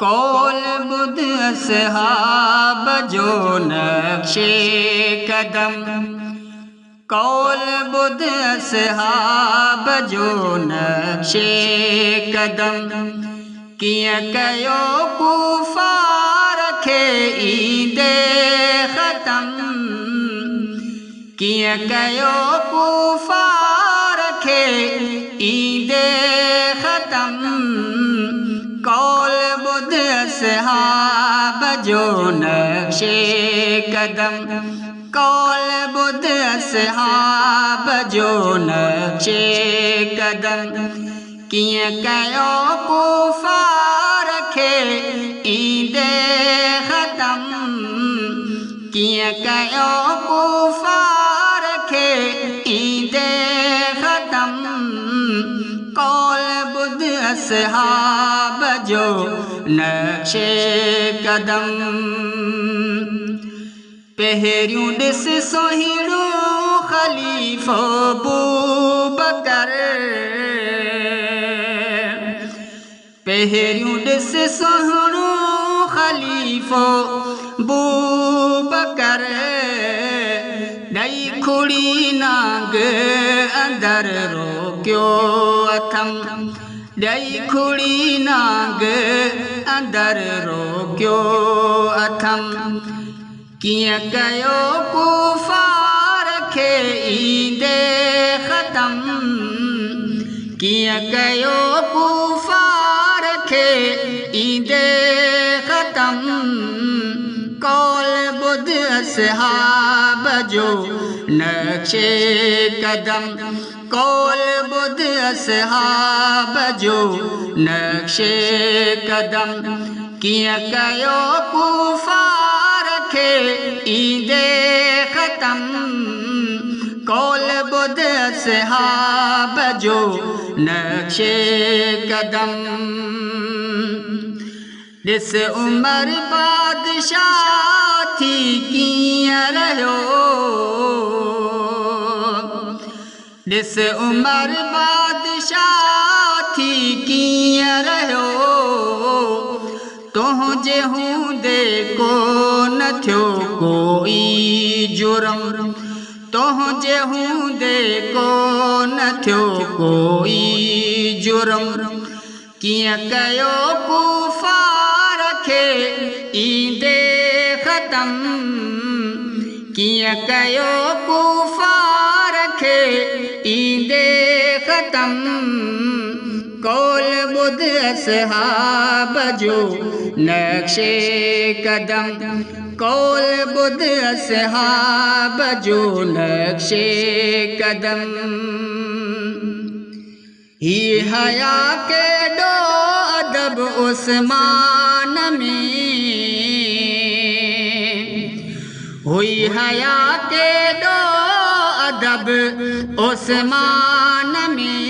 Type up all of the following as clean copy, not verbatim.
कौल बुध असहाब जो नक्शे कदम, कौल बुध असहाब जो नक्शे कदम, कियां कयो कुफार खे ईंदे ख़तम, कियां कयो कुफार खे ईंदे ख़तम। कौल बुध असहाब जो नक्शे कदम, कौल बुध असहाब जो नक्शे कदम, कियां कयो कुफार खे ईंदे ख़तम, कियां कयो कुफार खे ईंदे ख़तम। कौल बुध असहाब जो नक्शे कदम, पहिरियों ॾिस सोहिणो ख़लीफ़ो अबूबकर, पहिरियों ॾिस सोहिणो ख़लीफ़ो अबूबकर, ॾई खुड़ी नांग अंदर रोकियो अथम, ॾई खुड़ी नांग अंदर रोकियो अथम। कियां कयो कुफार खे ईंदे ख़तम, कियां कयो कुफार खे ईंदे ख़तम। कौल बुध असहाब जो नक्शे कदम, कौल बुध असहाब जो नक्शे कदम, कियां कयो कुफार खे ईंदे ख़तम। कौल बुध असहाब जो नक्शे कदम, ॾिस उमर बादशाह थी कीअं रहियो, ॾिस उमर बादशाह थी कीअं रहियो, तुंहिंजे हूंदे को न थियो कोई जुर्म, तुंहिंजे हूंदे को न थियो कोई जुर्म। कियां कयो कुफार खे ईंदे ख़तम, कियां कयो कुफार खे ईंदे ख़तम। कौल बुध असहाब जो नक्शे कदम, कौल बुध असहाब जो नक्शे कदम। ही हया केॾो अदब उस्मान में, हुई हया केॾो अदब उस्मान में,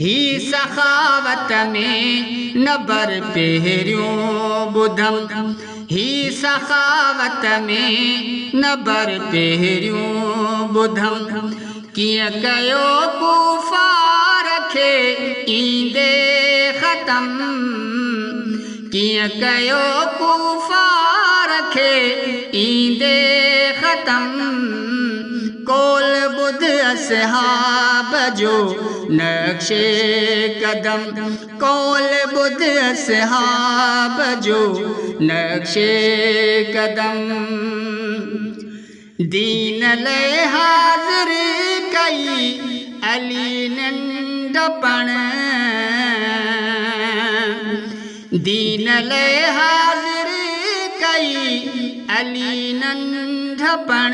ही सखावत में नबर पहिरियों ॿुधम, ही सखावत में नबर पहिरियों ॿुधम। कियां कयो कुफार खे ईंदे ख़तम, कियां कयो कुफार खे ईंदे ख़तम। कौल बुध असहाब जो नक्शे कदम, कौल बुध असहाब जो नक्शे कदम। दीन लाइ हाज़िर कई अली नंढपण, दीन लाइ हाज़िर कई अली नंढपण,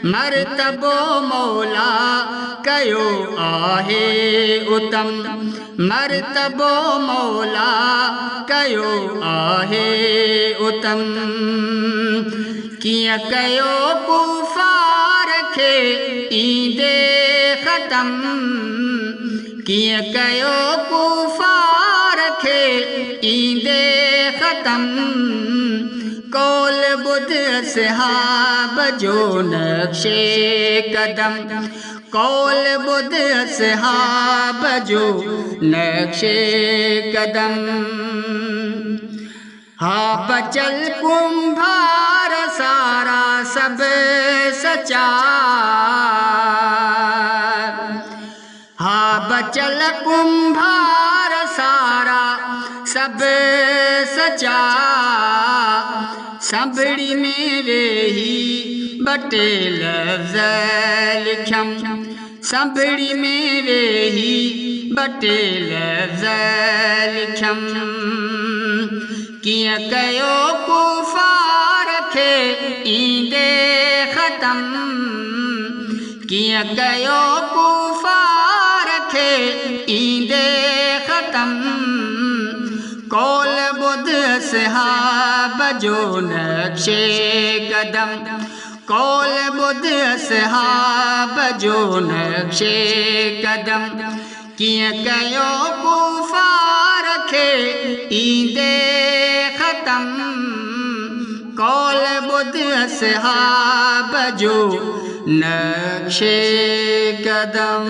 मर्तबो मौला कयो आहे उत्तम, मर्तबो मौला कयो आहे उत्तम। कियां कयो कुफार खे ईंदे ख़तम, कियां कयो कुफार खे ईंदे ख़तम। कौल बुध असहाब जो नक्शे कदम, कौल बुध असहाब जो नक्शे कदम हा बचल कुंभार सारा सब सचा हा बचल कुंभार सारा सब सचा संभड़ी में वेही बटे लफ्ज़ लिखम संभड़ी में वेही बटे लफ्ज़ लिखम किया कयो कुफार खे ईंदे ख़तम किया कयो कुफार खे ईंदे ख़तम कौल बुध असहाब जो नक्शे कदम कौल बुध असहाब जो नक्शे कदम किया कयो कुफार खे ईंदे ख़तम कौल बुध असहाब जो नक्शे कदम।